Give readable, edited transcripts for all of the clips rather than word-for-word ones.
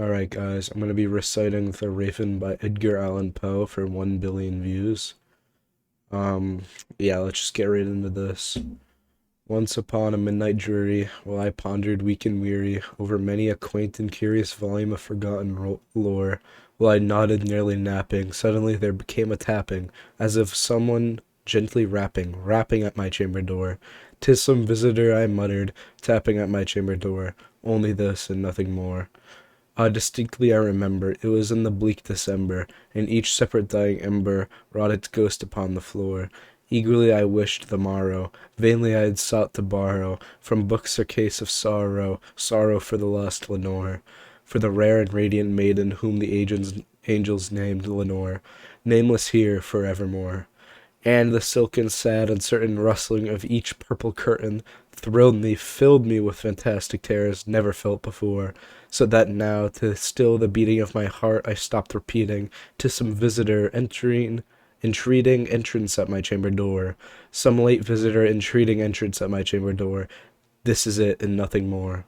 Alright, guys, I'm going to be reciting The Raven by Edgar Allan Poe for 1 billion views. Um, yeah, let's just get right into this. Once upon a midnight dreary, while I pondered weak and weary over many a quaint and curious volume of forgotten lore, while I nodded nearly napping, suddenly there became a tapping, as of someone gently rapping at my chamber door. "'Tis some visitor," I muttered, tapping at my chamber door. Only this and nothing more. Distinctly I remember, it was in the bleak December, and each separate dying ember wrought its ghost upon the floor. Eagerly I wished the morrow, vainly I had sought to borrow from books a case of sorrow for the lost Lenore, for the rare and radiant maiden whom the angels named Lenore, nameless here forevermore. And the silken, sad, uncertain rustling of each purple curtain thrilled me, filled me with fantastic terrors never felt before, so that now, to still the beating of my heart, I stopped repeating, "'Tis some visitor entreating entrance at my chamber door, some late visitor entreating entrance at my chamber door. This is it, and nothing more."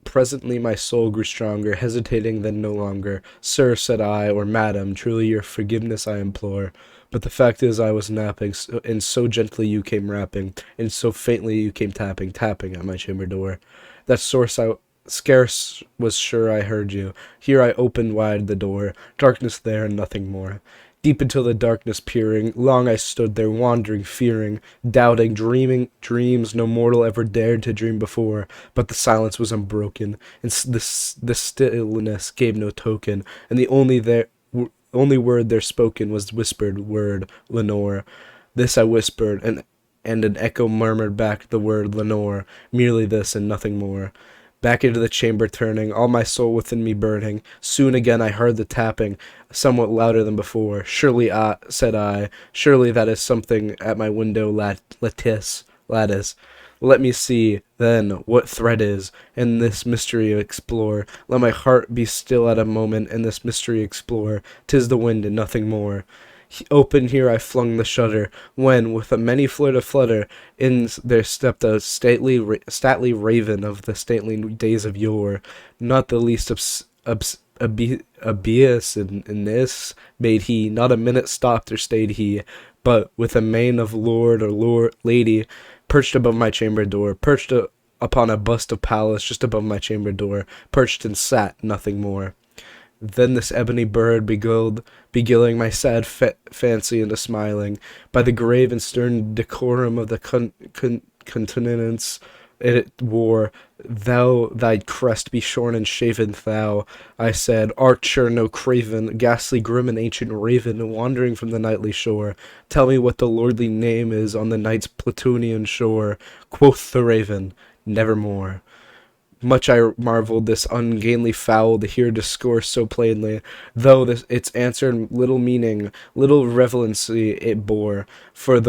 Presently my soul grew stronger, hesitating then no longer. "Sir," said I, "or madam, truly your forgiveness I implore. But the fact is I was napping, and so gently you came rapping, and so faintly you came tapping at my chamber door, that source I scarce was sure I heard you. Here I opened wide the door, darkness there and nothing more. Deep into the darkness peering, long I stood there wandering, fearing, doubting, dreaming dreams no mortal ever dared to dream before. But the silence was unbroken, and the stillness gave no token, and the only word there spoken was the whispered word, "Lenore." This I whispered, and an echo murmured back the word, "Lenore." Merely this and nothing more. Back into the chamber turning, all my soul within me burning. Soon again I heard the tapping, somewhat louder than before. "Surely," said I, "surely that is something at my window lattice. Let me see, then, what threat is, and this mystery explore. Let my heart be still at a moment, and this mystery explore. 'Tis the wind and nothing more." Open here I flung the shutter, when, with a many flutter, in there stepped a stately raven of the stately days of yore. Not the least in this made he, not a minute stopped or stayed he, but, with a mane of lord or lady, perched above my chamber door, perched upon a bust of Pallas just above my chamber door, perched and sat, nothing more. Then this ebony bird beguiling my sad fancy into smiling, by the grave and stern decorum of the countenance it wore, "Thou, thy crest be shorn and shaven, thou," I said, "art sure no craven, ghastly, grim, and ancient raven, wandering from the nightly shore. Tell me what the lordly name is on the night's Plutonian shore." Quoth the raven, "Nevermore." Much I marveled this ungainly fowl to hear discourse so plainly, though its answer little meaning, little relevancy it bore, for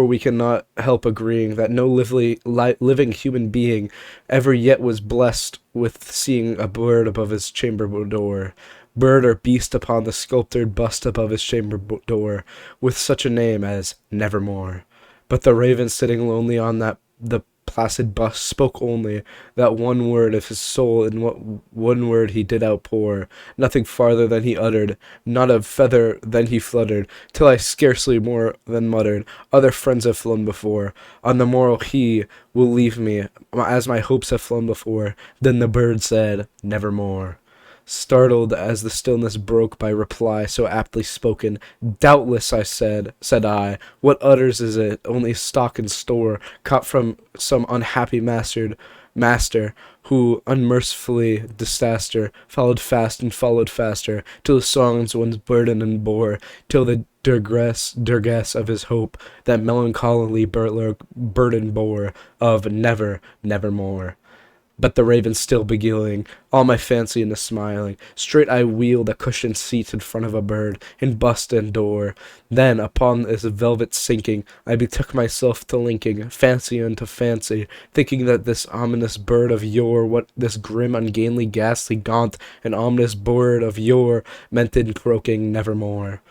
we cannot help agreeing that no living human being ever yet was blessed with seeing a bird above his chamber door, bird or beast upon the sculptured bust above his chamber door, with such a name as Nevermore. But the raven sitting lonely on the placid bust spoke only that one word of his soul, and what one word he did outpour, nothing farther than he uttered, not a feather than he fluttered, till I scarcely more than muttered, "Other friends have flown before, on the morrow he will leave me, as my hopes have flown before." Then the bird said, "Nevermore." Startled as the stillness broke by reply so aptly spoken, "Doubtless," said I, "what utters is it? Only stock and store, caught from some unhappy master, who, unmercifully disaster, followed fast and followed faster, till the songs one's burden and bore, till the duress of his hope, that melancholy burden bore, of nevermore." But the raven still beguiling all my fancy into smiling, straight I wheeled a cushioned seat in front of a bird, and bust and door. Then, upon this velvet sinking, I betook myself to linking fancy unto fancy, thinking that this ominous bird of yore, what this grim, ungainly, ghastly, gaunt, and ominous bird of yore meant in croaking "Nevermore."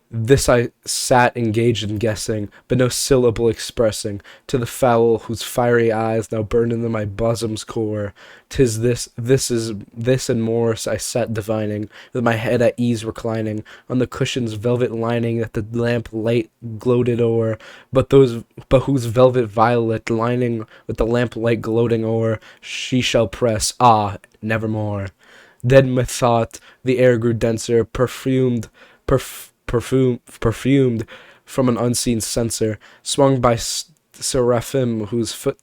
This I sat engaged in guessing, but no syllable expressing, to the fowl whose fiery eyes now burned into my bosom's core. 'Tis this and more I sat divining, with my head at ease reclining, on the cushion's velvet lining that the lamp light gloated o'er, but whose velvet violet lining with the lamp light gloating o'er, she shall press, ah, nevermore. Then methought the air grew denser, perfumed from an unseen censer, swung by seraphim whose foot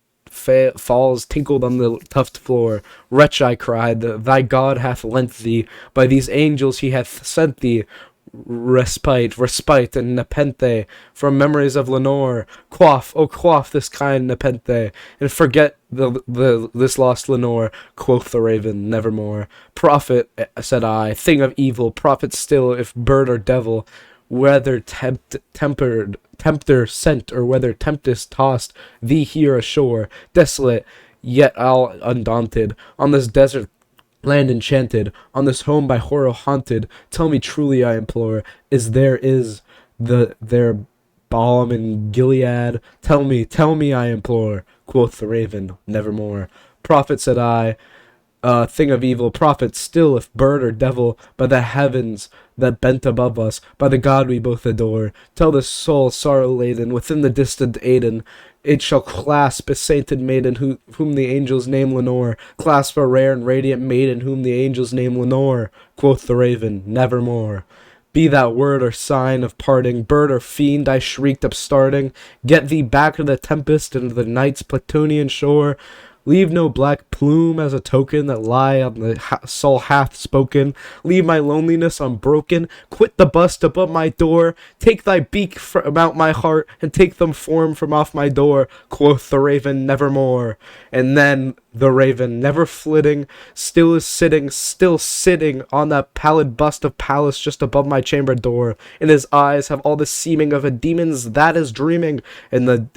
falls tinkled on the tuft floor. Wretch, I cried, thy God hath lent thee, by these angels he hath sent thee, respite, and nepenthe from memories of Lenore. Quaff, oh quaff this kind nepenthe, and forget this lost Lenore. Quoth the raven, nevermore. Prophet, said I, thing of evil, prophet still, if bird or devil, whether tempter sent, or whether tempest tossed thee here ashore, desolate, yet all undaunted, on this desert land enchanted, on this home by horror haunted. Tell me truly, I implore, is there balm in Gilead? Tell me, I implore. Quoth the raven, nevermore. Prophet, said I, thing of evil, prophet still, if bird or devil, by the heavens that bent above us, by the God we both adore, tell this soul sorrow laden within the distant Aidenn, it shall clasp a sainted maiden whom the angels name Lenore, clasp a rare and radiant maiden whom the angels name Lenore. Quoth the raven, nevermore. Be that word or sign of parting, bird or fiend, I shrieked upstarting, get thee back to the tempest and to the night's Plutonian shore. Leave no black plume as a token that lie on the soul hath spoken. Leave my loneliness unbroken. Quit the bust above my door. Take thy beak from out my heart, and take them form from off my door. Quoth the raven, nevermore. And then the raven, never flitting, still sitting on that pallid bust of Pallas just above my chamber door. And his eyes have all the seeming of a demon's that is dreaming, and the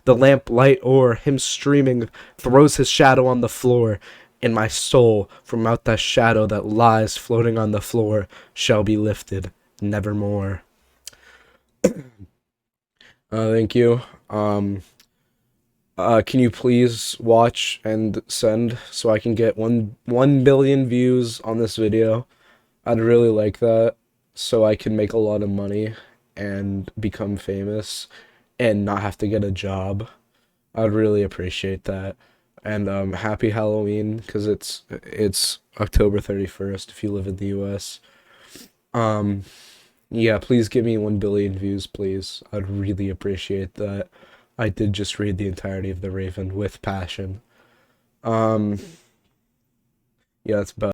lamp light o'er him streaming throws his shadow on the floor, and my soul from out that shadow that lies floating on the floor shall be lifted nevermore. Thank you. Can you please watch and send so I can get 1 billion views on this video? I'd really like that so I can make a lot of money and become famous and not have to get a job. I'd really appreciate that. And happy Halloween, because it's October 31st if you live in the US. Um yeah, please give me 1 billion views, please. I'd really appreciate that. I did just read the entirety of The Raven with passion. Um yeah, that's about